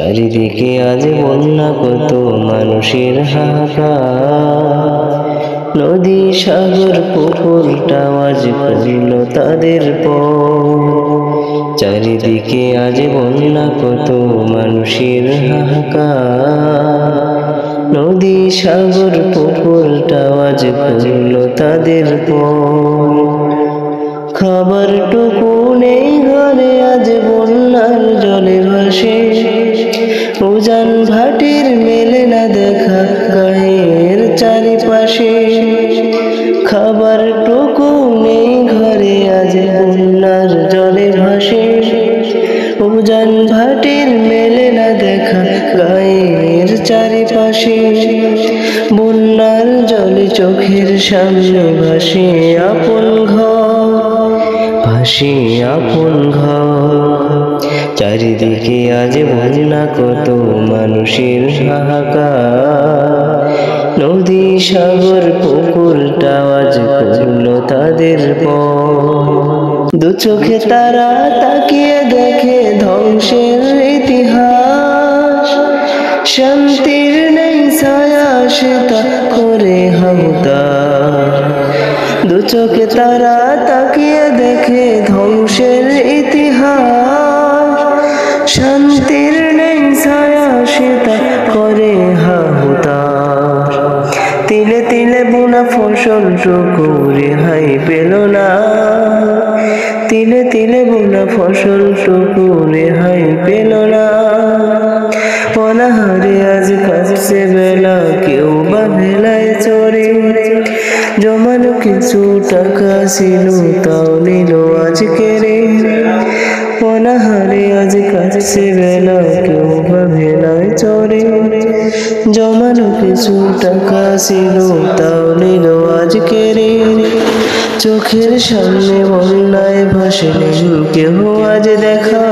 চারিদিকে আজ বন্যা, কত মানুষের হাহাকার। নদী সাগর পুকুরটা আজ করল তাদের পর। চারিদিকে আজ বন্যা, কত মানুষের হাহাকার। নদী সাগর পুকুরটা আজ করল তাদের পর। খাবারটুকু নেই ঘরে, আজ বন্যার জলে ভাসে। উজান ভাটির মেলে না দেখা গায়ের চারিপাশে। খাবারটুকু নেই ঘরে, আজ বন্যার জলে ভাসে। উজান ভাটির মেলে না দেখা গায়ের চারিপাশে। বন্যার জলে চোখের সামনে ভাসে আপন ঘর, ভাসে আপন ঘর। চারিদিকে আজ বন্যা, কত মানুষের হাহাকার। নদী সাগর পুকুরটা আজ করল তাদের পর। দু চোখে তারা তাকিয়ে দেখে ধ্বংসের ইতিহাস। শান্তির নেই ছায়া, সে তা করে হাহুতাশ। দু চোখে তারা তাকিয়ে দেখে ধ্বংসের ইতিহাস। শান্তির নেই ছায়া, সে তা করে হাহুতাশ। তিলে তিলে বোনা ফসল টুকু রেহাই পেল না। তিলে তিলে বোনা ফসল টুকু রেহাই পেল না। অনাহারে আজ কাটছে বেলা, কেউ বা ভেলায় চড়ে। জমানো কিছু টাকা ছিল, তাও নিল আজ কেড়ে। অনাহারে আজ কাটছে বেলা, কেউ বা ভেলায় চড়ে। জমানো কিছু টাকা ছিল, তাও নিল আজ কেড়ে। চোখের সামনে বন্যায় ভাসলেন কেহ আজ দেখা।